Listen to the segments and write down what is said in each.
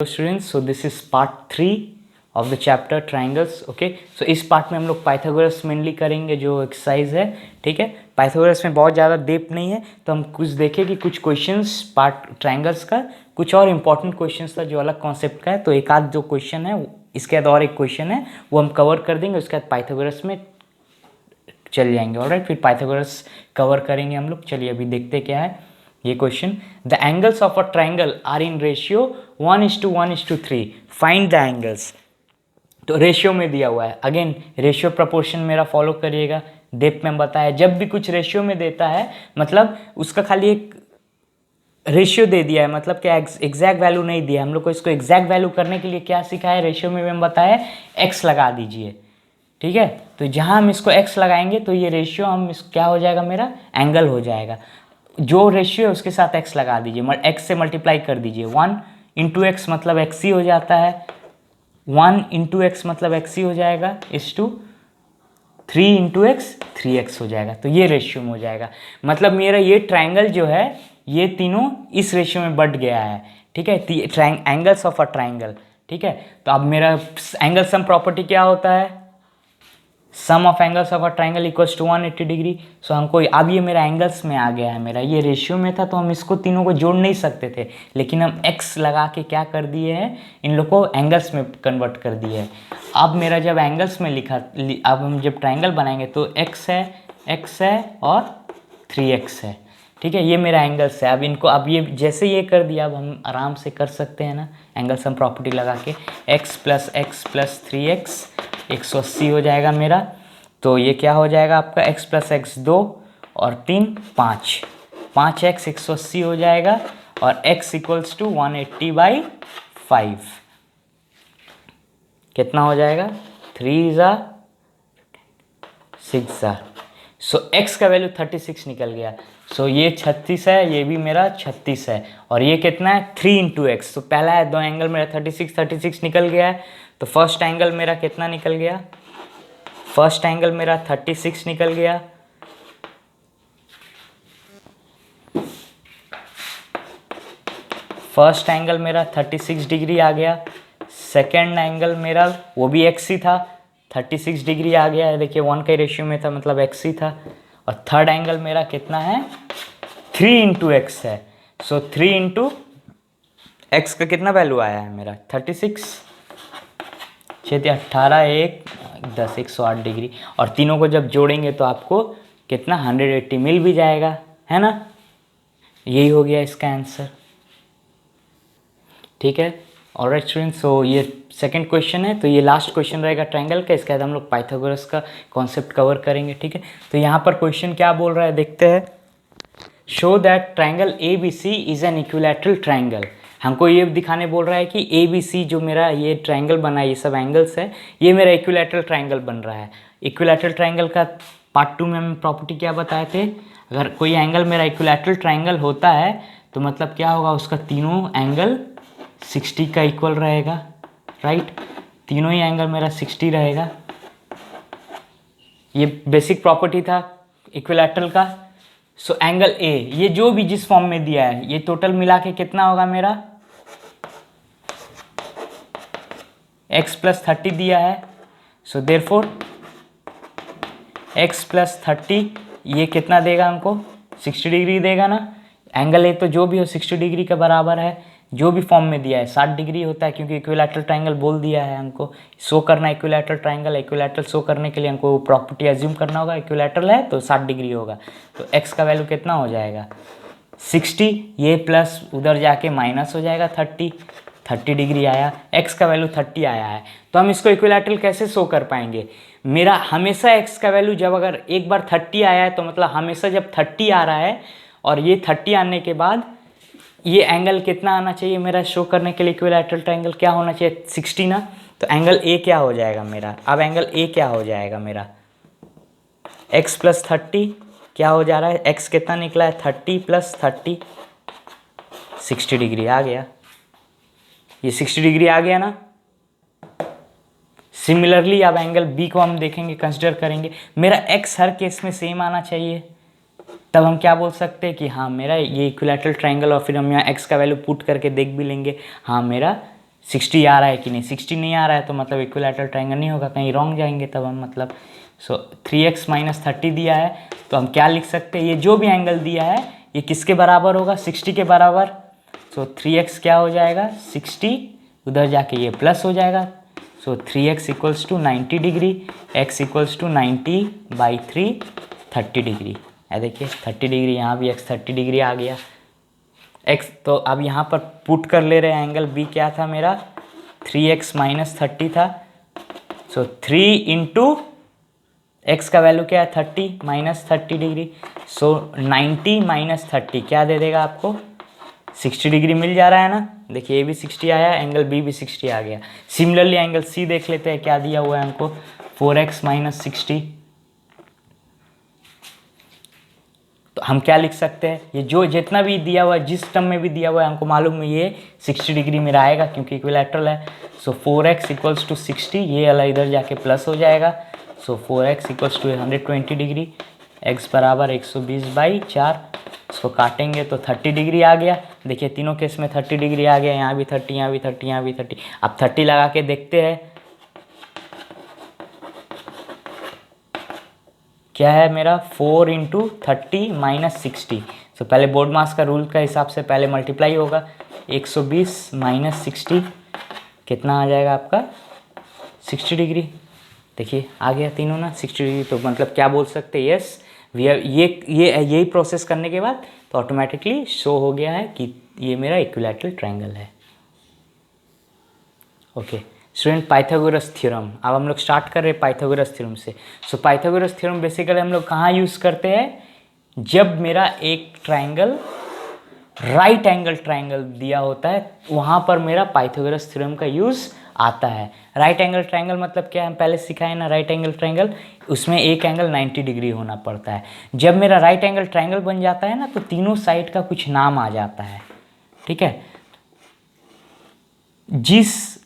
Students, so this is part 3 of the chapter triangles. Okay, so इस part में हम लोग पाइथागोरस मेनली करेंगे जो एक्सरसाइज है। ठीक है, पाइथागोरस में बहुत ज़्यादा डेप्थ नहीं है, तो हम कुछ देखें कि कुछ क्वेश्चंस पार्ट ट्राइंगल्स का, कुछ और इंपॉर्टेंट क्वेश्चंस था जो अलग कॉन्सेप्ट का है। तो एक आध जो क्वेश्चन है, इसके बाद और एक क्वेश्चन है वो हम कवर कर देंगे, उसके बाद पाइथागोरस में चल जाएंगे। ऑलराइट, फिर पाइथागोरस कवर करेंगे हम लोग। चलिए अभी देखते क्या है ये question. The angles of a triangle are in ratio 1:1:3, find the angles. तो रेशियो में दिया हुआ है, अगेन रेशियो प्रपोर्शन मेरा फॉलो करिएगा। डेप्थ में बताया जब भी कुछ रेशियो में देता है मतलब उसका खाली एक रेशियो दे दिया है, मतलब क्या एग्जैक्ट वैल्यू नहीं दिया। हम लोग को इसको एग्जैक्ट वैल्यू करने के लिए क्या सिखाया, रेशियो में हम बताया एक्स लगा दीजिए। ठीक है, तो जहाँ हम इसको x लगाएंगे तो ये रेशियो हम इस क्या हो जाएगा, मेरा एंगल हो जाएगा। जो रेशियो है उसके साथ x लगा दीजिए, x से मल्टीप्लाई कर दीजिए। 1 × x मतलब x ही हो जाता है, 1 × x मतलब x ही हो जाएगा, इस टू 3 × x 3x हो जाएगा। तो ये रेशियो में हो जाएगा, मतलब मेरा ये ट्राइंगल जो है ये तीनों इस रेशियो में बढ़ गया है। ठीक है, एंगल्स ऑफ अ ट्राइंगल। ठीक है, तो अब मेरा एंगल सम प्रॉपर्टी क्या होता है, sum of angles of a triangle equals to 180 degree. So हमको अब ये मेरा एंगल्स में आ गया है, मेरा ये रेशियो में था तो हम इसको तीनों को जोड़ नहीं सकते थे, लेकिन हम x लगा के क्या कर दिए हैं, इन लोग को एंगल्स में कन्वर्ट कर दिए है। अब मेरा जब एंगल्स में अब हम जब ट्राइंगल बनाएंगे तो x है और 3x है। ठीक है, ये मेरा एंगल्स है। अब इनको अब ये जैसे ये कर दिया, अब हम आराम से कर सकते हैं ना, एंगल सम प्रॉपर्टी लगा के x + 3x 180 हो जाएगा मेरा। तो ये क्या हो जाएगा आपका, x + x 2 और 3 5, 5x 180 हो जाएगा और x = 180/5 कितना हो जाएगा, 3 × 6। सो x का वैल्यू 36 निकल गया। सो ये 36 है, ये भी मेरा 36 है, और ये कितना है 3 × x। तो पहला है दो एंगल मेरा 36 निकल गया है। तो फर्स्ट एंगल मेरा कितना निकल गया, फर्स्ट एंगल मेरा 36 निकल गया। फर्स्ट एंगल मेरा 36 डिग्री आ गया। सेकेंड एंगल मेरा वो भी x ही था, 36 डिग्री आ गया है। देखिए 1 का रेशियो में था मतलब x ही था। और थर्ड एंगल मेरा कितना है, 3 × x है। सो 3 × x का कितना वैल्यू आया है मेरा 36, 18 1 10 108 डिग्री। और तीनों को जब जोड़ेंगे तो आपको कितना 180 मिल भी जाएगा, है ना। यही हो गया इसका आंसर। ठीक है, ऑलराइट स्टूडेंट्स, सो ये सेकंड क्वेश्चन है, तो ये लास्ट क्वेश्चन रहेगा ट्रायंगल का। इसके बाद हम लोग पाइथागोरस का कॉन्सेप्ट कवर करेंगे। ठीक है, तो यहाँ पर क्वेश्चन क्या बोल रहा है देखते हैं। Show that triangle ABC is an equilateral triangle. हमको ये दिखाने बोल रहा है कि ABC जो मेरा ये ट्रायंगल बना है, ये सब एंगल्स है, ये मेरा इक्विलैटरल ट्रायंगल बन रहा है। इक्विलैटरल ट्रायंगल का पार्ट 2 में हम प्रॉपर्टी क्या बताए थे, अगर कोई एंगल मेरा इक्विलैटरल ट्रायंगल होता है तो मतलब क्या होगा, उसका तीनों एंगल 60 का इक्वल रहेगा। राइट, तीनों ही एंगल मेरा 60 रहेगा। ये बेसिक प्रॉपर्टी था इक्विलैटरल का। सो एंगल A ये जो भी जिस फॉर्म में दिया है, ये टोटल मिला के कितना होगा मेरा, x + 30 दिया है। सो देयरफॉर x + 30 ये कितना देगा हमको, 60 डिग्री देगा ना। एंगल A तो जो भी हो 60 डिग्री के बराबर है, जो भी फॉर्म में दिया है 60 डिग्री होता है, क्योंकि इक्विलैटरल ट्रायंगल बोल दिया है हमको शो करना इक्विलैटरल ट्रायंगल। इक्विलैटरल शो करने के लिए हमको प्रॉपर्टी एज्यूम करना होगा, इक्विलैटरल है तो 60 डिग्री होगा। तो x का वैल्यू कितना हो जाएगा 60, ये प्लस उधर जाके माइनस हो जाएगा 30 डिग्री आया, x का वैल्यू 30 आया है। तो हम इसको इक्विलैटरल कैसे शो कर पाएंगे, मेरा हमेशा x का वैल्यू जब अगर एक बार 30 आया है तो मतलब हमेशा जब 30 आ रहा है और ये 30 आने के बाद ये एंगल कितना आना चाहिए मेरा शो करने के लिए, इक्विलैटरल ट्रायंगल क्या होना चाहिए 60 ना। तो एंगल A क्या हो जाएगा मेरा, अब एंगल A क्या हो जाएगा मेरा, x + 30 क्या हो जा रहा है, x कितना निकला है 30 + 30 60 डिग्री आ गया, ये 60 डिग्री आ गया ना। सिमिलरली अब एंगल B को हम देखेंगे, कंसिडर करेंगे। मेरा x हर केस में सेम आना चाहिए, तब हम क्या बोल सकते हैं कि हाँ मेरा ये इक्विलैटरल ट्रायंगल, और फिर हम यहाँ x का वैल्यू पुट करके देख भी लेंगे, हाँ मेरा 60 आ रहा है कि नहीं, 60 नहीं आ रहा है तो मतलब इक्विलैटरल ट्रायंगल नहीं होगा, कहीं रॉन्ग जाएंगे तब हम मतलब। सो 3x माइनस 30 दिया है तो हम क्या लिख सकते हैं, ये जो भी एंगल दिया है ये किसके बराबर होगा, 60 के बराबर। सो 3x क्या हो जाएगा 60, उधर जाके ये प्लस हो जाएगा। So 3x equals to 90 degree, x equals to 90/3 30 degree. देखिए 30 डिग्री, यहाँ भी x 30 डिग्री आ गया x। तो अब यहाँ पर पुट कर ले रहे हैं एंगल B क्या था मेरा 3x माइनस 30 था। सो 3 इंटू x का वैल्यू क्या है 30 माइनस 30 डिग्री। सो 90 माइनस 30 क्या दे देगा आपको 60 डिग्री मिल जा रहा है ना। देखिए ये भी 60 आया, एंगल B भी 60 आ गया। सिमिलरली एंगल C देख लेते हैं क्या दिया हुआ है हमको 4x माइनस 60। तो हम क्या लिख सकते हैं, ये जो जितना भी दिया हुआ है, जिस टर्म में भी दिया हुआ है हमको मालूम है ये 60 डिग्री मेरा आएगा क्योंकि इक्विलैटरल है। सो 4x इक्वल्स टू 60, ये वाला इधर जाके प्लस हो जाएगा। So 4x equals to 120 degree, x बराबर 120/4। इसको काटेंगे तो 30 डिग्री आ गया। देखिए तीनों केस में 30 डिग्री आ गया, यहाँ भी 30, यहाँ भी 30, यहाँ भी 30। अब 30 लगा के देखते हैं क्या है मेरा 4 इंटू 30 माइनस 60। सो पहले बोर्ड मास का रूल का हिसाब से पहले मल्टीप्लाई होगा 120 माइनस 60 कितना आ जाएगा आपका 60 डिग्री। देखिए आ गया तीनों ना 60 डिग्री। तो मतलब क्या बोल सकते हैं यस ये यही प्रोसेस करने के बाद तो ऑटोमेटिकली शो हो गया है कि ये मेरा इक्विलैटरल ट्रायंगल है। ओके स्टूडेंट, पाइथागोरस थ्योरम अब हम लोग स्टार्ट कर रहे हैं पाइथागोरस थ्योरम से। सो पाइथागोरस थ्योरम बेसिकली हम लोग कहाँ यूज़ करते हैं, जब मेरा एक ट्रायंगल राइट एंगल ट्रायंगल दिया होता है वहाँ पर मेरा पाइथागोरस थ्योरम का यूज़ आता है। राइट एंगल ट्रायंगल मतलब क्या है, हम पहले सिखाए ना राइट एंगल ट्रायंगल, उसमें एक एंगल 90 डिग्री होना पड़ता है। जब मेरा राइट एंगल ट्रायंगल बन जाता है ना तो तीनों साइड का कुछ नाम आ जाता है, ठीक है। जिस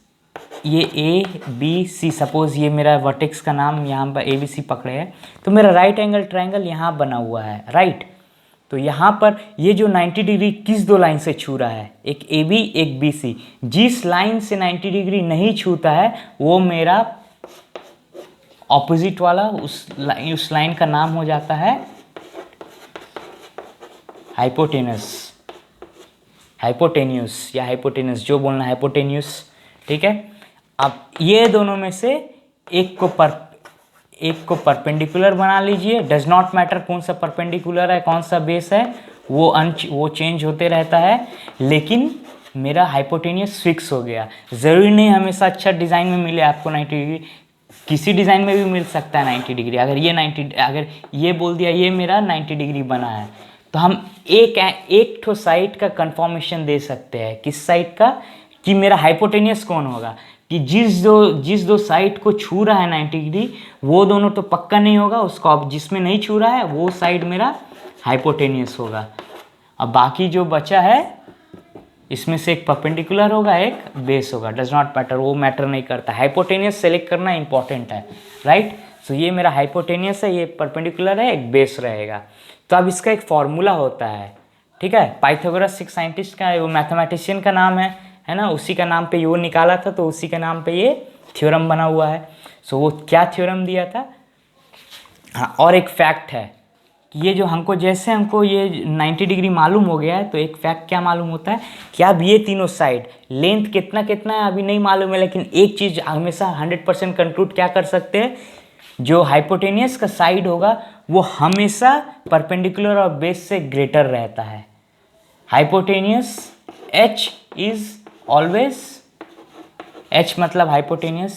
ये ए बी सी, सपोज ये मेरा वर्टेक्स का नाम यहाँ पर ए बी सी पकड़े हैं तो मेरा राइट एंगल ट्रायंगल यहाँ बना हुआ है राइट। तो यहाँ पर ये जो 90 डिग्री किस दो लाइन से छू रहा है, एक ए बी एक बी सी। जिस लाइन से 90 डिग्री नहीं छूता है वो मेरा ऑपोजिट वाला उस लाइन का नाम हो जाता है हाइपोटेन्यूस या हाइपोटेन्यूस जो बोलना हाइपोटेन्यूस, ठीक है। अब ये दोनों में से एक को परपेंडिकुलर बना लीजिए। डज नॉट मैटर कौन सा परपेंडिकुलर है कौन सा बेस है, वो चेंज होते रहता है, लेकिन मेरा हाइपोटेन्यूस फिक्स हो गया। ज़रूरी नहीं हमेशा अच्छा डिज़ाइन में मिले आपको 90 डिग्री, किसी डिज़ाइन में भी मिल सकता है 90 डिग्री। अगर ये बोल दिया ये मेरा 90 डिग्री बना है तो हम एक ठो साइड का कंफर्मेशन दे सकते हैं। किस साइड का, कि मेरा हाइपोटेन्यूस कौन होगा, कि जिस दो साइड को छू रहा है 90 डिग्री वो दोनों तो पक्का नहीं होगा, उसको अब जिसमें नहीं छू रहा है वो साइड मेरा हाइपोटेन्यूस होगा। अब बाकी जो बचा है इसमें से एक परपेंडिकुलर होगा एक बेस होगा, डज नॉट मैटर, वो मैटर नहीं करता। हाइपोटेन्यूस सेलेक्ट करना इंपॉर्टेंट है राइट। सो ये मेरा हाइपोटेन्यूस है, ये परपेंडिकुलर है, एक बेस रहेगा। तो अब इसका एक फॉर्मूला होता है, ठीक है। पाइथागोरस एक साइंटिस्ट का वो मैथमेटिशियन का नाम है ना, उसी का नाम पे वो निकाला था तो उसी का नाम पे ये थ्योरम बना हुआ है। सो वो क्या थ्योरम दिया था, हाँ। और एक फैक्ट है कि ये जो हमको ये 90 डिग्री मालूम हो गया है तो एक फैक्ट क्या मालूम होता है कि अब ये तीनों साइड लेंथ कितना कितना है अभी नहीं मालूम है, लेकिन एक चीज़ हमेशा 100% कंक्लूड क्या कर सकते हैं, जो हाइपोटेनियस का साइड होगा वो हमेशा परपेंडिकुलर और बेस से ग्रेटर रहता है। Hypotenuse h is always, h मतलब हाइपोटेनियस,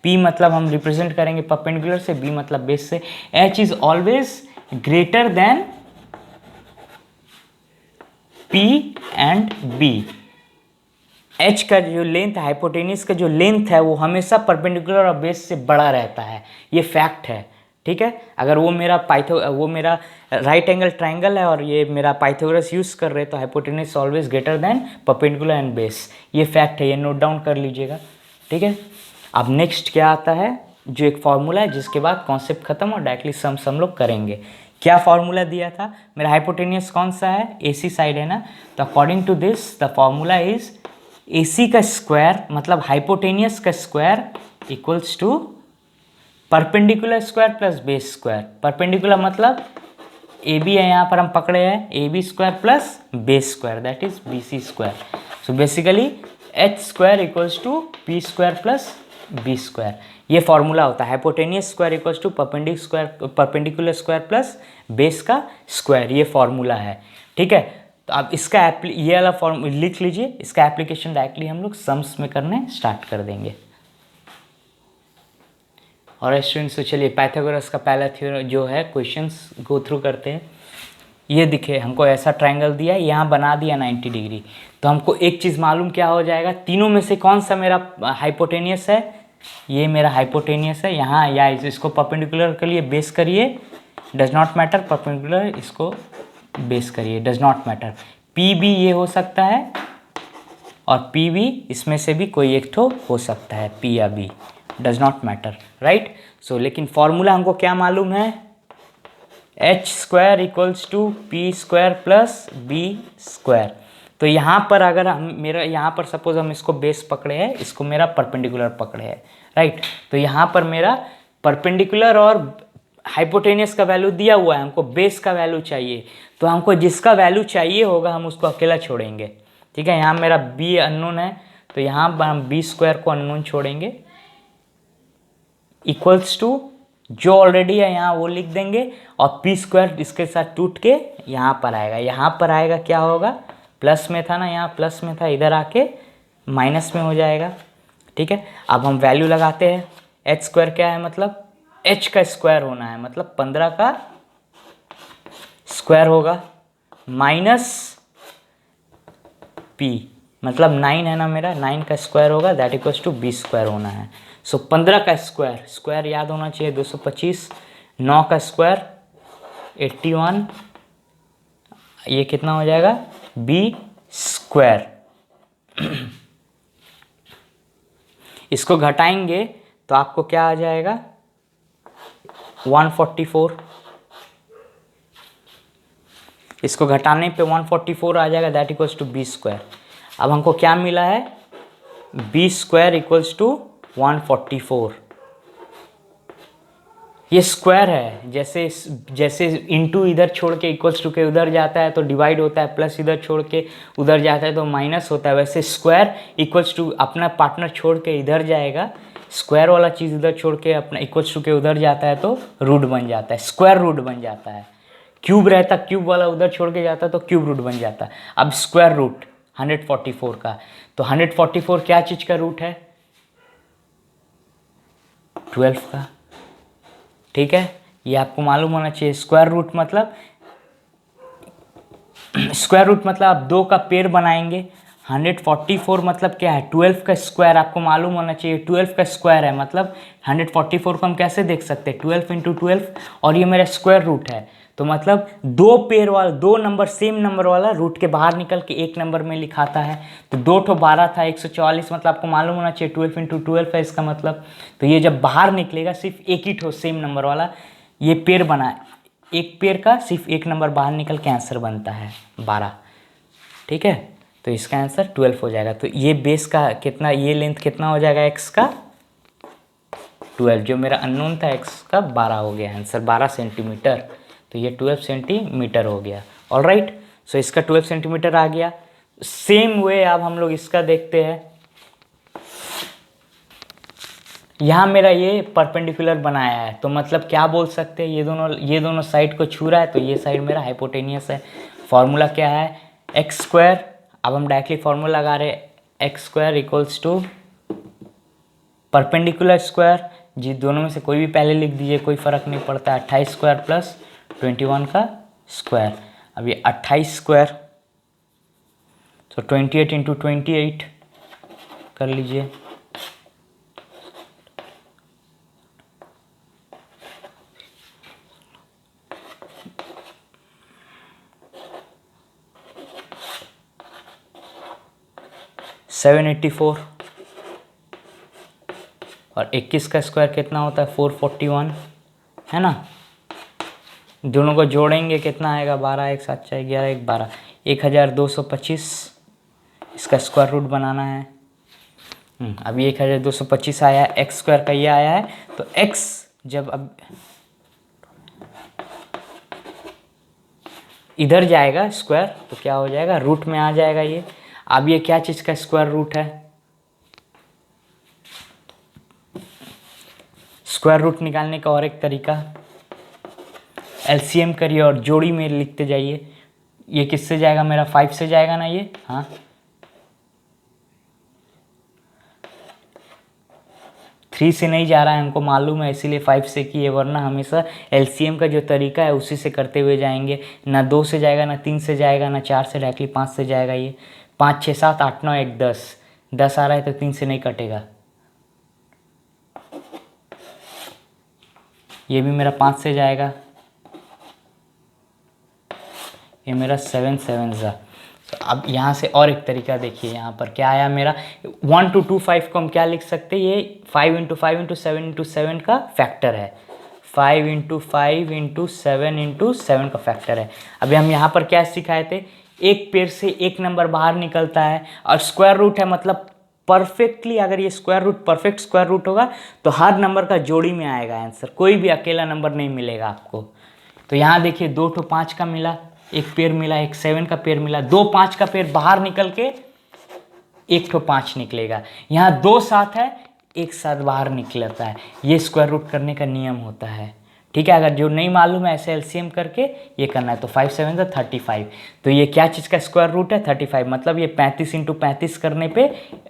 p मतलब हम रिप्रेजेंट करेंगे परपेंडिकुलर से, b मतलब बेस से। h is always greater than p and b। h का जो लेंथ हाइपोटेनियस का जो लेंथ है वो हमेशा परपेंडिकुलर और बेस से बड़ा रहता है, ये फैक्ट है, ठीक है। अगर वो मेरा राइट एंगल ट्रायंगल है और ये मेरा पाइथागोरस यूज़ कर रहे हैं तो hypotenuse always greater than perpendicular and base, ये फैक्ट है, ये नोट डाउन कर लीजिएगा, ठीक है। अब नेक्स्ट क्या आता है, जो एक फॉर्मूला है जिसके बाद कॉन्सेप्ट खत्म और डायरेक्टली सम्स हम लोग करेंगे। क्या फॉर्मूला दिया था, मेरा हाइपोटेनियस कौन सा है, AC साइड है ना, तो according to this the formula is AC का स्क्वायर मतलब हाइपोटेनियस का square equals to perpendicular square plus base square. Perpendicular मतलब AB है, यहाँ पर हम पकड़े हैं AB square plus base square, that is BC square. So basically H square equals to P square plus B square, ये formula होता है। Hypotenuse square equals to perpendicular square plus base का स्क्वायर, ये फॉर्मूला है। ठीक है, तो आप इसका ये वाला फॉर्म लिख लीजिए, इसका एप्लीकेशन डायरेक्टली हम लोग सम्स में करने स्टार्ट कर देंगे। और स्टूडेंट्स, तो चलिए पाइथागोरस का पहला थ्योरम जो है क्वेश्चंस गो थ्रू करते हैं। ये दिखे हमको ऐसा ट्रायंगल दिया, यहाँ बना दिया 90 डिग्री, तो हमको एक चीज़ मालूम क्या हो जाएगा, तीनों में से कौन सा मेरा हाइपोटेनियस है, ये मेरा हाइपोटेनियस है यहाँ, या इसको परपेंडिकुलर के लिए बेस करिए, डज नॉट मैटर, परपेंडिकुलर इसको बेस करिए, does not matter. P B ये हो सकता है और पी बी इसमें से भी कोई एक ठो हो सकता है, पी या B, does not matter, right. So लेकिन फॉर्मूला हमको क्या मालूम है, H square equals to P square plus B square. तो यहाँ पर अगर हम मेरा यहाँ पर सपोज हम इसको बेस पकड़े हैं, इसको मेरा परपेंडिकुलर पकड़े हैं, राइट। तो यहाँ पर मेरा परपेंडिकुलर और हाइपोटेनियस का वैल्यू दिया हुआ है, हमको बेस का वैल्यू चाहिए, तो हमको जिसका वैल्यू चाहिए होगा हम उसको अकेला छोड़ेंगे। ठीक है, यहाँ मेरा बी अननोन है, तो यहाँ पर हम बी स्क्वायर को अननोन छोड़ेंगे, इक्वल्स टू जो ऑलरेडी है यहाँ वो लिख देंगे, और पी स्क्वायर इसके साथ टूट के यहाँ पर आएगा। यहाँ पर आएगा क्या होगा, प्लस में था ना, यहाँ प्लस में था, इधर आके माइनस में हो जाएगा। ठीक है, अब हम वैल्यू लगाते हैं। एच स्क्वायर क्या है, मतलब एच का स्क्वायर होना है, मतलब 15 का स्क्वायर होगा, माइनस पी मतलब 9 है ना मेरा, 9 का स्क्वायर होगा, that equals to B square होना है। सो 15 का स्क्वायर, स्क्वायर याद होना चाहिए 225, 9 का स्क्वायर 81, ये कितना हो जाएगा, बी स्क्वायर। इसको घटाएंगे तो आपको क्या आ जाएगा, 144। इसको घटाने पे 144 आ जाएगा, that equals to B square. अब हमको क्या मिला है, बी स्क्वायर इक्वल्स टू 144। ये स्क्वायर है, जैसे जैसे इनटू इधर छोड़ के इक्वल्स टू के उधर जाता है तो डिवाइड होता है, प्लस इधर छोड़ के उधर जाता है तो माइनस होता है, वैसे स्क्वायर इक्वल्स टू अपना पार्टनर छोड़ के इधर जाएगा, स्क्वायर वाला चीज़ इधर छोड़ के अपना इक्वल्स टू के उधर जाता है तो रूट बन जाता है, स्क्वायर रूट बन जाता है। क्यूब रहता, क्यूब वाला उधर छोड़ के जाता तो क्यूब रूट बन जाता। अब स्क्वायर रूट 144 का, तो 144 क्या चीज़ का रूट है, 12 का। ठीक है, ये आपको मालूम होना चाहिए। स्क्वायर रूट मतलब आप दो का पेयर बनाएंगे, 144 मतलब क्या है, 12 का स्क्वायर, आपको मालूम होना चाहिए 12 का स्क्वायर है, मतलब 144 को हम कैसे देख सकते हैं, 12 इंटू 12, और ये मेरा स्क्वायर रूट है, तो मतलब दो पेयर वाला, दो नंबर सेम नंबर वाला रूट के बाहर निकल के एक नंबर में लिखाता है। तो 2 ठो 12 था, 144, मतलब आपको मालूम होना चाहिए 12 इंटू 12 है इसका मतलब। तो ये जब बाहर निकलेगा सिर्फ एक ही ठो सेम नंबर वाला ये पेयर बना, एक पेयर का सिर्फ एक नंबर बाहर निकल के आंसर बनता है 12। ठीक है, तो इसका आंसर 12 हो जाएगा। तो ये बेस का कितना, ये लेंथ कितना हो जाएगा एक्स का 12, जो मेरा अननोन था एक्स का 12 हो गया आंसर, 12 सेंटीमीटर। तो ये 12 सेंटीमीटर हो गया। ऑलराइट, सो इसका 12 सेंटीमीटर आ गया। सेम वे अब हम लोग इसका देखते हैं। यहाँ मेरा ये परपेंडिकुलर बनाया है, तो मतलब क्या बोल सकते हैं, ये दोनों साइड को छू रहा है, तो ये साइड मेरा हाइपोटेनियस है। फॉर्मूला क्या है, एक्स स्क्वायर, अब हम डायरेक्टली फॉर्मूला लगा रहे हैं, X square equals to perpendicular square, जी दोनों में से कोई भी पहले लिख दीजिए, कोई फ़र्क नहीं पड़ता, 28 स्क्वायर प्लस 21 का स्क्वायर। अब ये 28 स्क्वायर, तो 28 इंटू 28 कर लीजिए, $784, और 21 का स्क्वायर कितना होता है 441, है ना। दोनों को जोड़ेंगे कितना आएगा, 12 1 7 4 11 1 12, 1225 इसका स्क्वायर रूट बनाना है। अभी 1225 आया, एक्स स्क्वायर का ये आया है, तो एक्स जब अब इधर जाएगा स्क्वायर तो क्या हो जाएगा, रूट में आ जाएगा ये। अब ये क्या चीज़ का स्क्वायर रूट है, स्क्वायर रूट निकालने का और एक तरीका, एलसीएम करिए और जोड़ी में लिखते जाइए। ये किससे जाएगा, मेरा 5 से जाएगा ना ये, हाँ 3 से नहीं जा रहा है, हमको मालूम है, इसीलिए 5 से किए, वरना हमेशा एलसीएम का जो तरीका है उसी से करते हुए जाएंगे। ना 2 से जाएगा, ना 3 से जाएगा, ना 4 से, डायरेक्टली 5 से जाएगा। ये 5 6 7 8 9 1 10, 10 आ रहा है तो 3 से नहीं कटेगा। ये भी मेरा 5 से जाएगा, ये मेरा 7 7 ज़ा। तो अब यहाँ से और एक तरीका देखिए, यहाँ पर क्या आया मेरा, 1 to 2 5 को हम क्या लिख सकते हैं, ये 5 × 5 × 7 × 7 का फैक्टर है, 5 × 5 × 7 × 7 का फैक्टर है। अभी हम यहाँ पर क्या सिखाए थे, एक पेड़ से एक नंबर बाहर निकलता है, और स्क्वायर रूट है मतलब परफेक्टली, अगर ये square root perfect square root होगा तो हर नंबर का जोड़ी में आएगा आंसर, कोई भी अकेला नंबर नहीं मिलेगा आपको। तो यहाँ देखिए 2 to 5 का मिला, एक पेड़ मिला, एक 7 का पेड़ मिला, 2 5 का पेड़ बाहर निकल के 1 to 5 निकलेगा। यहाँ 2 7 है, एक साथ बाहर निकलता है, ये स्क्वायर रूट करने का नियम होता है। ठीक है, अगर जो नहीं मालूम है ऐसे एलसीएम करके ये करना है, तो 5 7 = 35। तो ये क्या चीज़ का स्क्वायर रूट है, 35, मतलब ये 35 × 35 करने पे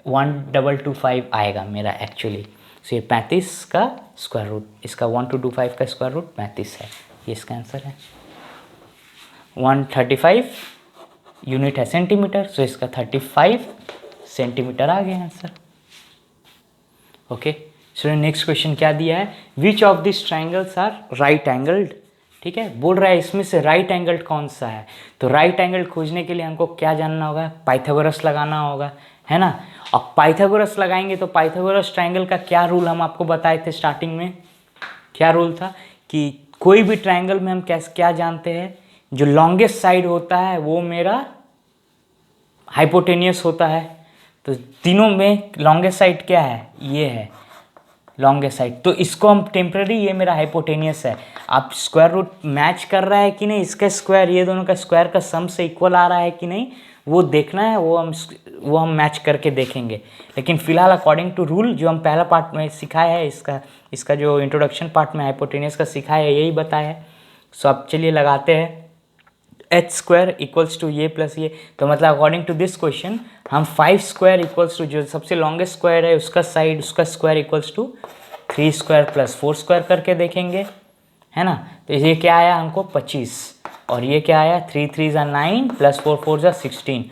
1225 आएगा मेरा एक्चुअली। सो ये 35 का स्क्वायर रूट, इसका 1225 का स्क्वायर रूट 35 है, ये इसका आंसर है। 135 यूनिट है सेंटीमीटर, सो इसका 35 सेंटीमीटर आ गया आंसर। ओके स्टूडेंट, नेक्स्ट क्वेश्चन क्या दिया है, which of this triangles are right angled. ठीक है, बोल रहा है इसमें से राइट एंगल्ड कौन सा है। तो राइट एंगल खोजने के लिए हमको क्या जानना होगा, पाइथागोरस लगाना होगा, है ना। और पाइथागोरस लगाएंगे तो पाइथागोरस ट्राइंगल का क्या रूल हम आपको बताए थे स्टार्टिंग में, क्या रूल था कि कोई भी ट्राइंगल में हम क्या जानते हैं, जो लॉन्गेस्ट साइड होता है वो मेरा हाइपोटेनियस होता है। तो तीनों में लॉन्गेस्ट साइड क्या है, ये है लॉन्गेस्ट साइड, तो इसको हम टेम्पररी, ये मेरा हाइपोटेनियस है। आप स्क्वायर रूट मैच कर रहा है कि नहीं, इसका स्क्वायर ये दोनों का स्क्वायर का सम से इक्वल आ रहा है कि नहीं, वो देखना है, वो हम मैच करके देखेंगे। लेकिन फिलहाल अकॉर्डिंग टू रूल जो हम पहला पार्ट में सिखाया है, इसका जो इंट्रोडक्शन पार्ट में हाइपोटेनियस का सिखाया है, यही बताया है। सो अब चलिए लगाते हैं, h² इक्वल्स टू ये प्लस ये, तो मतलब अकॉर्डिंग टू दिस क्वेश्चन हम 5² इक्वल्स टू जो सबसे लॉन्गेस्ट स्क्वायर है उसका साइड, उसका स्क्वायर इक्वल्स टू 3² + 4² करके देखेंगे, है ना। तो ये क्या आया हमको 25, और ये क्या आया 3 3 = 9 + 4 4 = 16,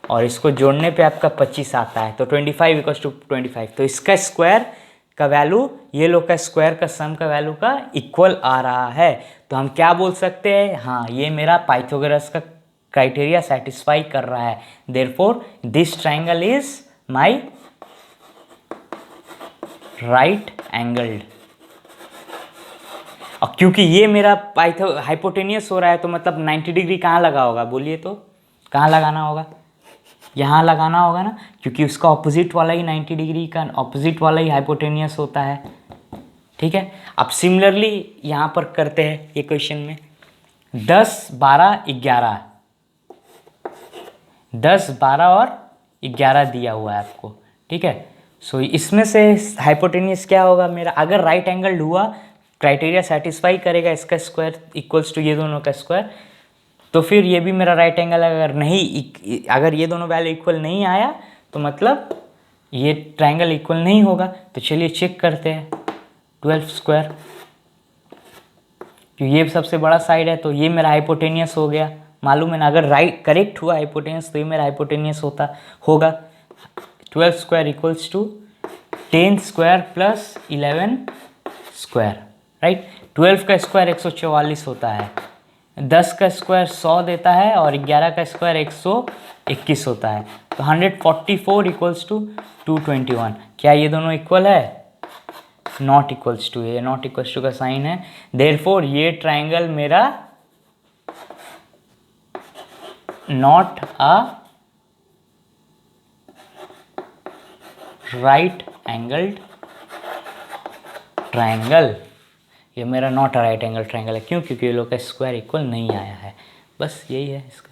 और इसको जोड़ने पे आपका 25 आता है, तो 25 = 25। तो इसका स्क्वायर का वैल्यू ये लोग का स्क्वायर का सम का वैल्यू का इक्वल आ रहा है। तो हम क्या बोल सकते हैं, हाँ ये मेरा पाइथागोरस का क्राइटेरिया सेटिस्फाई कर रहा है, therefore this triangle is my right angled. और क्योंकि ये मेरा हाइपोटेनियस हो रहा है, तो मतलब 90 डिग्री कहाँ लगा होगा, बोलिए तो कहाँ लगाना होगा, यहाँ लगाना होगा ना, क्योंकि उसका ऑपोजिट वाला ही 90 डिग्री का ऑपोजिट वाला ही हाइपोटेनियस होता है। ठीक है, अब सिमिलरली यहाँ पर करते हैं, ये क्वेश्चन में 10 12 11, 10 12 और 11 दिया हुआ है आपको। ठीक है, सो इसमें से हाइपोटेनियस क्या होगा मेरा, अगर राइट एंगल हुआ, क्राइटेरिया सेटिस्फाई करेगा, इसका स्क्वायर इक्वल्स टू ये दोनों का स्क्वायर, तो फिर ये भी मेरा राइट एंगल। अगर नहीं, अगर ये दोनों वैल्यू इक्वल नहीं आया तो मतलब ये ट्राइंगल इक्वल नहीं होगा। तो चलिए चेक करते हैं, 12², क्योंकि ये सबसे बड़ा साइड है, तो ये मेरा हाइपोटेनियस हो गया, मालूम है ना। अगर राइट करेक्ट हुआ हाइपोटेनियस तो ये मेरा हाइपोटेनियस होगा। 12² = 10² + 11², राइट। 12 का स्क्वायर 144 होता है, 10 का स्क्वायर 100 देता है, और 11 का स्क्वायर 121 होता है। तो 144 = 221, क्या ये दोनों इक्वल है, नॉट इक्वल्स टू, ये नॉट इक्वल्स टू का साइन है, देयरफॉर ये ट्राइंगल मेरा not a right angled triangle. ये मेरा not a right angle triangle है, क्यों? क्योंकि ये लोग का स्क्वायर इक्वल नहीं आया है, बस यही है इसका।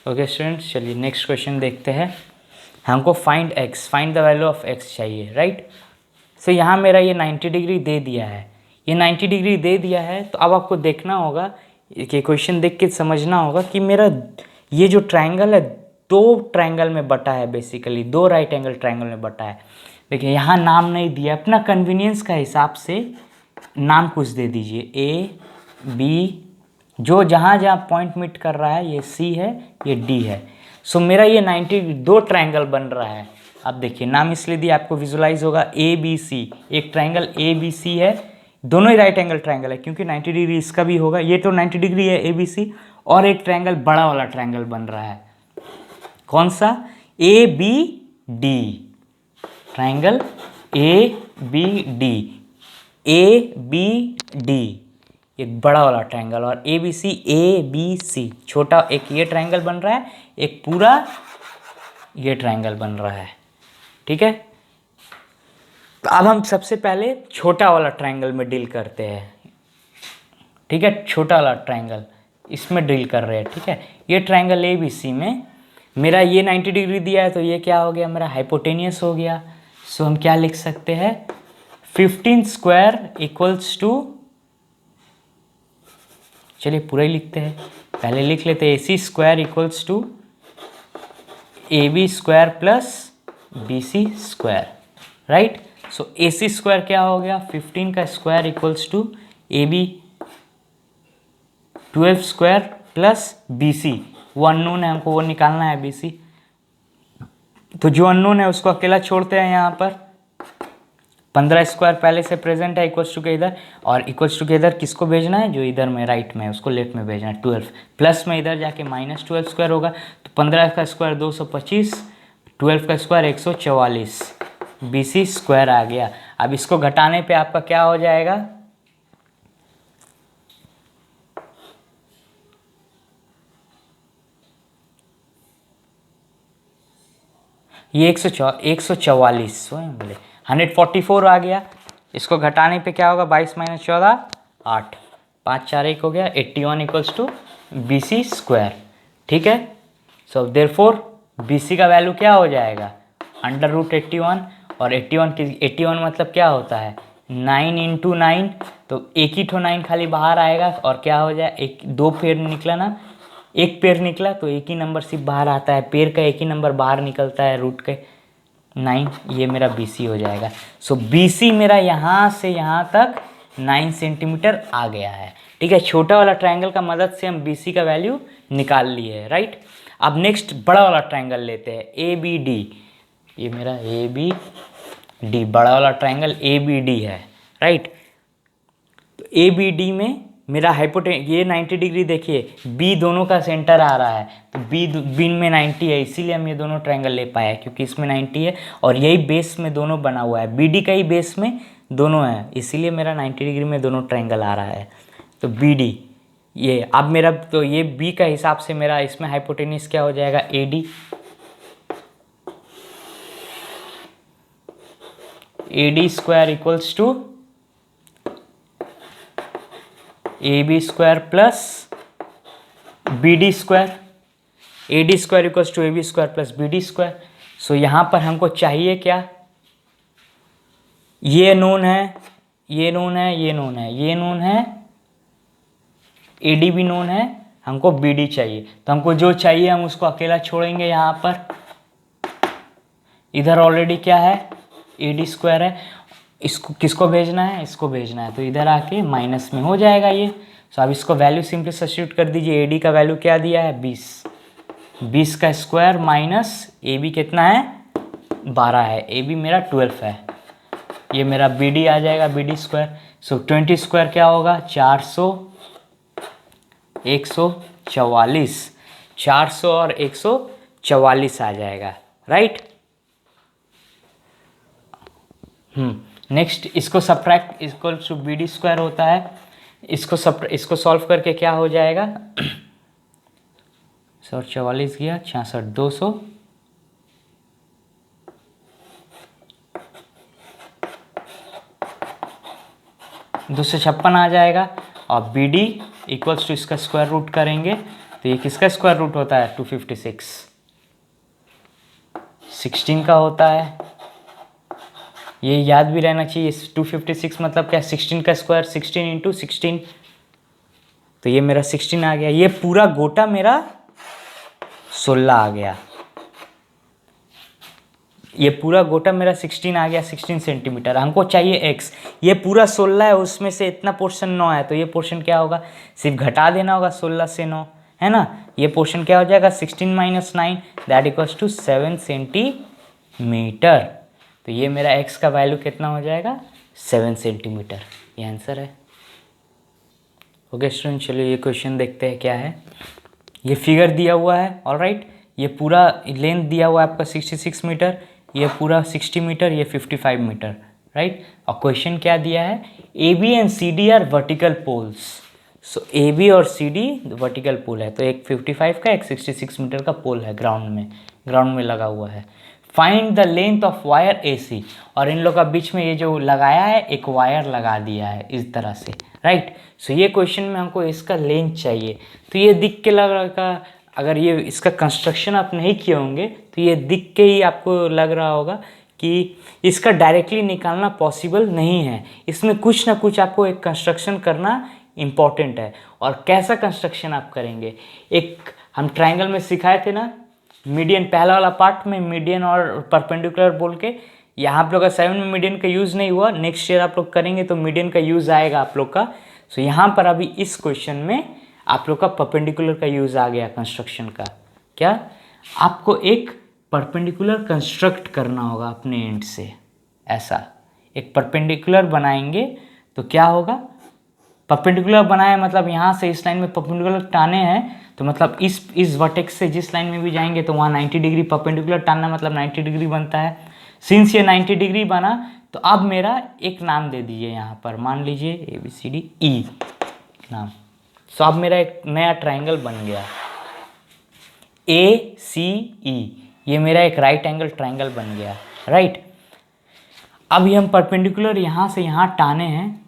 ओके स्टूडेंट्स, चलिए नेक्स्ट क्वेश्चन देखते हैं। हमको find the value of x चाहिए, राइट। सो यहाँ मेरा ये 90 डिग्री दे दिया है, ये 90 डिग्री दे दिया है, तो अब आपको देखना होगा कि क्वेश्चन देख के समझना होगा कि मेरा ये जो ट्राइंगल है दो ट्राइंगल में बटा है, बेसिकली दो राइट एंगल ट्राइंगल में बटा है। देखिए यहाँ नाम नहीं दिया, अपना कन्वीनियंस का हिसाब से नाम कुछ दे दीजिए, ए बी, जो जहाँ जहाँ पॉइंट मीट कर रहा है, ये सी है, ये डी है। सो मेरा ये 90 दो ट्राइंगल बन रहा है। अब देखिए नाम इसलिए दिया, आपको विजुलाइज होगा ए बी सी, एक ट्राइंगल ए बी सी है, दोनों ही राइट एंगल ट्राइंगल है, क्योंकि 90 डिग्री इसका भी होगा, ये तो 90 डिग्री है ए बी सी, और एक ट्राइंगल बड़ा वाला ट्राइंगल बन रहा है, कौन सा? A B D, triangle A B D, A B D, एक बड़ा वाला ट्राइंगल, और ए बी सी, छोटा एक ये ट्राइंगल बन रहा है, एक पूरा ये ट्राइंगल बन रहा है, ठीक है। तो अब हम सबसे पहले छोटा वाला ट्राइंगल में डील करते हैं, ठीक है। छोटा वाला ट्राइंगल इसमें डील कर रहे हैं, ठीक है। ये ट्राइंगल ए बी सी में मेरा ये 90 डिग्री दिया है, तो ये क्या हो गया? मेरा हाइपोटेनियस हो गया। सो हम क्या लिख सकते हैं? 15 स्क्वायर इक्वल्स टू, चलिए पूरा ही लिखते हैं, पहले लिख लेते हैं, A C square equals to A B square plus B C square, right. So A C square क्या हो गया? 15 का square equals to A B 12 square plus B C, वो अननोन है, हमको वो निकालना है बी सी, तो जो अननोन है उसको अकेला छोड़ते हैं यहाँ पर। 15 स्क्वायर पहले से प्रेजेंट है, इक्वल्स टू के इधर, और इक्वल्स टू के इधर किसको भेजना है? जो इधर में राइट में है उसको लेफ्ट में भेजना है, 12 प्लस में इधर जाके -12 स्क्वायर होगा, तो 15 का स्क्वायर 225, 12 का स्क्वायर 144, BC स्क्वायर आ गया। अब इसको घटाने पे आपका क्या हो जाएगा? ये 144 बोले 144 आ गया। इसको घटाने पे क्या होगा? 22 - 14 8, 5 4 1 हो गया, 81 equals to B C square, ठीक है। सो देयरफॉर बी सी का वैल्यू क्या हो जाएगा? √81, और 81 मतलब क्या होता है? 9 × 9, तो एक ही ठो 9 खाली बाहर आएगा, और क्या हो जाए? एक दो पेयर निकला ना, एक पेयर निकला तो एक ही नंबर सिर्फ बाहर आता है, पेयर का एक ही नंबर बाहर निकलता है रूट के, 9, ये मेरा BC हो जाएगा। सो BC मेरा यहाँ से यहाँ तक 9 सेंटीमीटर आ गया है, ठीक है। छोटा वाला ट्रायंगल का मदद से हम BC का वैल्यू निकाल लिए है, राइट। अब नेक्स्ट बड़ा वाला ट्रायंगल लेते हैं, ABD, ये मेरा ABD बड़ा वाला ट्रायंगल ABD है, राइट। तो ABD में मेरा ये 90 डिग्री, देखिए B दोनों का सेंटर आ रहा है, तो B में 90 है, इसीलिए हम ये दोनों ट्रायंगल ले पाए, क्योंकि इसमें 90 है और यही बेस में दोनों बना हुआ है, BD का ही बेस में दोनों है, इसीलिए मेरा 90 डिग्री में दोनों ट्रायंगल आ रहा है। तो BD ये अब मेरा, तो ये B का हिसाब से मेरा इसमें हाइपोटेनियस क्या हो जाएगा? AD square equals to AB square plus BD square, AD square equals to AB square plus BD square. So यहाँ पर हमको चाहिए क्या? ये नोन है, ये नोन है, ये नोन है, ये नोन है, AD भी नोन है, हमको BD चाहिए। तो हमको जो चाहिए हम उसको अकेला छोड़ेंगे यहाँ पर, इधर ऑलरेडी क्या है? AD स्क्वायर है, इसको किसको भेजना है? इसको भेजना है, तो इधर आके माइनस में हो जाएगा ये। सो अब इसको वैल्यू सिंपली सब्स्टिट्यूट कर दीजिए। AD का वैल्यू क्या दिया है? 20 का स्क्वायर माइनस AB कितना है? 12 है, AB मेरा 12 है, ये मेरा BD आ जाएगा, BD स्क्वायर। सो 20 स्क्वायर क्या होगा? 400, 144, 400 और 144 आ जाएगा, राइट। नेक्स्ट इसको subtract, equal to BD square होता है, इसको सॉल्व करके क्या हो जाएगा? 144 गया, 66, 200, 256 आ जाएगा। और बी डी इक्वल्स टू इसका स्क्वायर रूट करेंगे तो ये किसका स्क्वायर रूट होता है 256, 16 का होता है। ये याद भी रहना चाहिए 256 मतलब क्या 16 का स्क्वायर 16 इंटू 16, तो ये मेरा 16 आ गया। ये पूरा गोटा मेरा 16 आ गया। ये पूरा गोटा मेरा 16 आ गया, 16 सेंटीमीटर। हमको चाहिए x, ये पूरा 16 है, उसमें से इतना पोर्शन 9 है, तो ये पोर्शन क्या होगा, सिर्फ घटा देना होगा 16 से 9, है ना। ये पोर्शन क्या हो जाएगा 16 minus 9 that equals to 7 centimetre. तो ये मेरा x का वैल्यू कितना हो जाएगा 7 सेंटीमीटर, ये आंसर है। ओके स्टूडेंट, चलिए ये क्वेश्चन देखते हैं क्या है। ये फिगर दिया हुआ है, ऑलराइट। ये पूरा लेंथ दिया हुआ है आपका 66 मीटर, ये पूरा 60 मीटर, ये 55 मीटर, राइट। और क्वेश्चन क्या दिया है, A B and C D are vertical poles. So A B और सी डी वर्टिकल पोल है, तो एक 55 का एक 66 मीटर का पोल है, ग्राउंड में लगा हुआ है। Find the length of wire A C, और इन लोग का बीच में ये जो लगाया है एक वायर लगा दिया है इस तरह से, राइट। सो ये क्वेश्चन में हमको इसका लेंथ चाहिए। तो ये दिख के लग रहा है, अगर ये इसका कंस्ट्रक्शन आप नहीं किए होंगे तो ये दिख के ही आपको लग रहा होगा कि इसका डायरेक्टली निकालना पॉसिबल नहीं है। इसमें कुछ ना कुछ आपको एक कंस्ट्रक्शन करना इम्पॉर्टेंट है। और कैसा कंस्ट्रक्शन आप करेंगे, एक हम ट्रायंगल में सिखाए थे ना, मीडियन, पहला वाला पार्ट में मीडियन और परपेंडिकुलर बोल के। यहाँ आप लोग का 7 में मीडियन का यूज़ नहीं हुआ, नेक्स्ट ईयर आप लोग करेंगे तो मीडियन का यूज़ आएगा आप लोग का। सो यहाँ पर अभी इस क्वेश्चन में आप लोग का परपेंडिकुलर का यूज़ आ गया कंस्ट्रक्शन का। क्या, आपको एक परपेंडिकुलर कंस्ट्रक्ट करना होगा अपने एंड से। ऐसा एक परपेंडिकुलर बनाएंगे तो क्या होगा, परपेंडिकुलर बनाया मतलब यहाँ से इस लाइन में परपेंडिकुलर टाने हैं, तो मतलब इस वर्टेक्स से जिस लाइन में भी जाएंगे तो वहाँ 90 डिग्री परपेंडिकुलर टानना मतलब 90 डिग्री बनता है। सिंस ये 90 डिग्री बना तो अब मेरा एक नाम दे दीजिए यहाँ पर, मान लीजिए ABCD E नाम। सो अब मेरा एक नया ट्रायंगल बन गया ACE, ये मेरा एक राइट एंगल ट्रायंगल बन गया, राइट। अब ये हम परपेंडिकुलर यहाँ से यहाँ टाने हैं,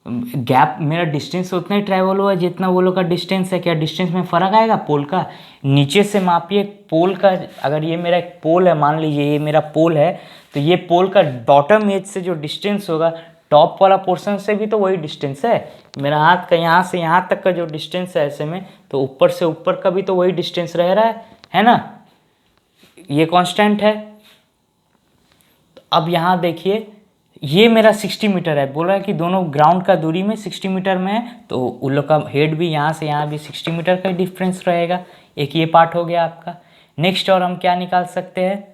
गैप मेरा डिस्टेंस उतना ही ट्रैवल हुआ जितना वो लोग का डिस्टेंस है। क्या डिस्टेंस में फ़र्क आएगा पोल का, नीचे से मापिए पोल का। अगर ये मेरा एक पोल है, मान लीजिए ये मेरा पोल है, तो ये पोल का बॉटम एज से जो डिस्टेंस होगा टॉप वाला पोर्शन से भी तो वही डिस्टेंस है। मेरा हाथ का यहाँ से यहाँ तक का जो डिस्टेंस है ऐसे में, तो ऊपर से ऊपर का भी तो वही डिस्टेंस रह रहा है ना, ये कांस्टेंट है। तो अब यहाँ देखिए ये मेरा 60 मीटर है, बोल रहा है कि दोनों ग्राउंड का दूरी में 60 मीटर में है, तो उन लोग का हेड भी यहाँ से यहाँ भी 60 मीटर का डिफरेंस रहेगा। एक ये पार्ट हो गया आपका। नेक्स्ट और हम क्या निकाल सकते हैं,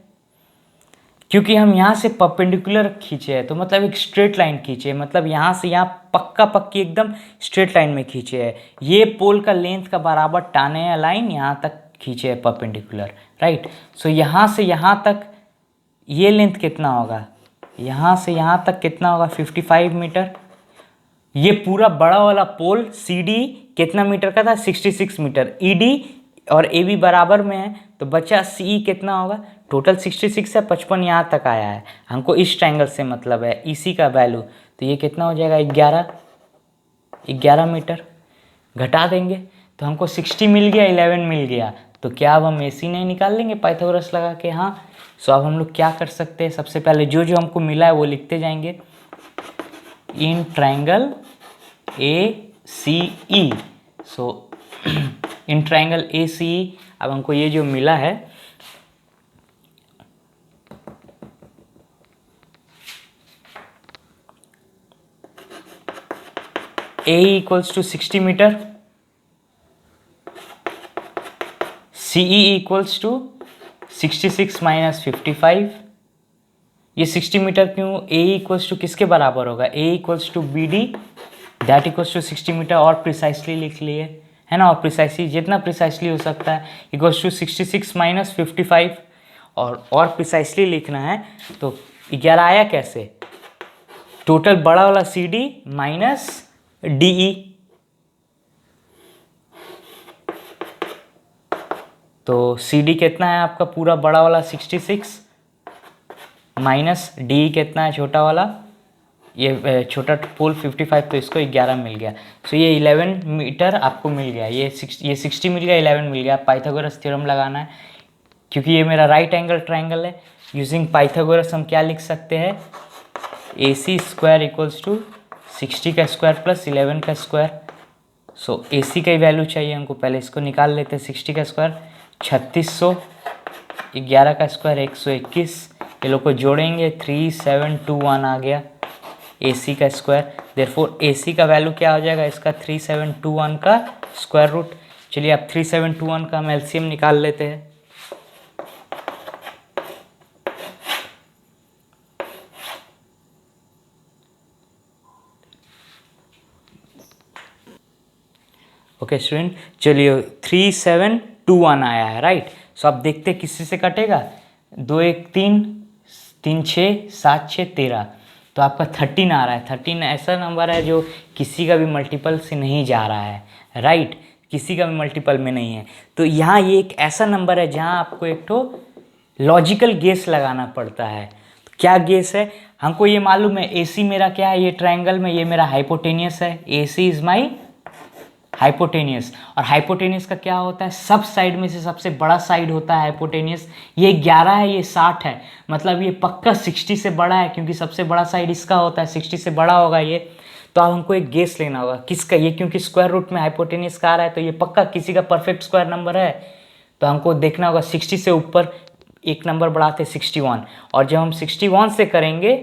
क्योंकि हम यहाँ से परपेंडिकुलर खींचे हैं तो मतलब एक स्ट्रेट लाइन खींचे, मतलब यहाँ से यहाँ पक्का पक्की एकदम स्ट्रेट लाइन में खींचे है। ये पोल का लेंथ का बराबर टाने हैं लाइन, यहाँ तक खींचे है परपेंडिकुलर, राइट। सो यहाँ से यहाँ तक ये लेंथ कितना होगा, यहाँ से यहाँ तक कितना होगा 55 मीटर। ये पूरा बड़ा वाला पोल CD कितना मीटर का था 66 मीटर। ED और AB बराबर में है तो बचा CE कितना होगा, टोटल 66 है, 55 यहाँ तक आया है। हमको इस ट्रायंगल से मतलब है EC का वैल्यू, तो ये कितना हो जाएगा 11 मीटर। घटा देंगे तो हमको 60 मिल गया, 11 मिल गया। तो क्या अब हम AC नहीं निकाल लेंगे पाइथागोरस लगा के, हाँ। सो अब हम लोग क्या कर सकते हैं, सबसे पहले जो जो हमको मिला है वो लिखते जाएंगे। In triangle ACE, so in triangle ACE, अब हमको ये जो मिला है AE equals to 60 metre, CE equals to 66 minus 55। ये 60 मीटर क्यों, AE इक्वल्स टू किसके बराबर होगा, AE equals to BD that equals to 60 metre. और प्रिसाइसली लिख लिए, है ना, और प्रिसाइसली जितना प्रिसाइसली हो सकता है इक्वल्स टू 66 माइनस 55। और प्रिसाइसली लिखना है तो 11 आया कैसे, टोटल बड़ा वाला CD माइनस DE, तो CD कितना है आपका पूरा बड़ा वाला 66 माइनस DE कितना है छोटा वाला ये छोटा पोल 55 तो इसको 11 मिल गया। सो ये 11 मीटर आपको मिल गया, ये 60 मिल गया, 11 मिल गया। पाइथागोरस थ्योरम लगाना है क्योंकि ये मेरा राइट एंगल ट्राइंगल है। यूजिंग पाइथागोरस हम क्या लिख सकते हैं, AC स्क्वायर इक्वल्स टू 60 का स्क्वायर प्लस 11 का स्क्वायर। सो AC का ही वैल्यू चाहिए हमको, पहले इसको निकाल लेते हैं। 60 का स्क्वायर 3600, 11 का स्क्वायर 121, ये लोग को जोड़ेंगे 3721 आ गया AC का स्क्वायर। देयरफॉर AC का वैल्यू क्या हो जाएगा इसका, 3721 का स्क्वायर रूट। चलिए अब 3721 का हम LCM निकाल लेते हैं। ओके स्टूडेंट, चलिए 3721 आया है, राइट। सो अब देखते हैं किससे से कटेगा। 2 1 3, 3 6, 7 6 13, तो आपका 13 आ रहा है। 13 ऐसा नंबर है जो किसी का भी मल्टीपल से नहीं जा रहा है, राइट, किसी का भी मल्टीपल में नहीं है। तो यहाँ ये एक ऐसा नंबर है जहाँ आपको एक तो लॉजिकल गेस लगाना पड़ता है। क्या गेस है, हमको ये मालूम है AC मेरा क्या है, ये ट्रायंगल में ये मेरा हाइपोटेनियस है। AC इज माई हाइपोटेनियस, और हाइपोटेनियस का क्या होता है, सब साइड में से सबसे बड़ा साइड होता है हाइपोटेनियस। ये 11 है, ये 60 है, मतलब ये पक्का 60 से बड़ा है क्योंकि सबसे बड़ा साइड इसका होता है, 60 से बड़ा होगा ये। तो अब हमको एक गेस लेना होगा किसका, ये क्योंकि स्क्वायर रूट में हाइपोटेनियस का आ रहा है तो ये पक्का किसी का परफेक्ट स्क्वायर नंबर है। तो हमको देखना होगा 60 से ऊपर एक नंबर बढ़ाते 61, और जब हम 61 से करेंगे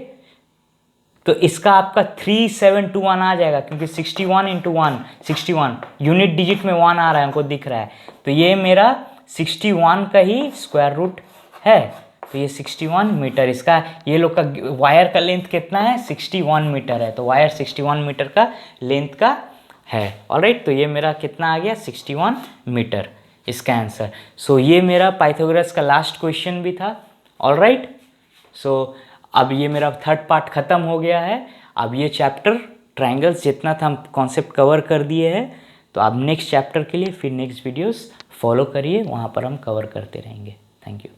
तो इसका आपका 3721 आ जाएगा क्योंकि 61 इंटू 1 61, यूनिट डिजिट में 1 आ रहा है हमको दिख रहा है। तो ये मेरा 61 का ही स्क्वायर रूट है। तो ये 61 मीटर इसका, ये लोग का वायर का लेंथ कितना है, 61 मीटर है। तो वायर 61 मीटर का लेंथ का है। ऑलराइट, तो ये मेरा कितना आ गया, 61 मीटर इसका आंसर। सो ये मेरा पाइथागोरस का लास्ट क्वेश्चन भी था। ऑलराइट, सो अब ये मेरा थर्ड पार्ट ख़त्म हो गया है। अब ये चैप्टर ट्रायंगल्स जितना था हम कॉन्सेप्ट कवर कर दिए हैं। तो अब नेक्स्ट चैप्टर के लिए फिर नेक्स्ट वीडियोस फॉलो करिए, वहाँ पर हम कवर करते रहेंगे। Thank you.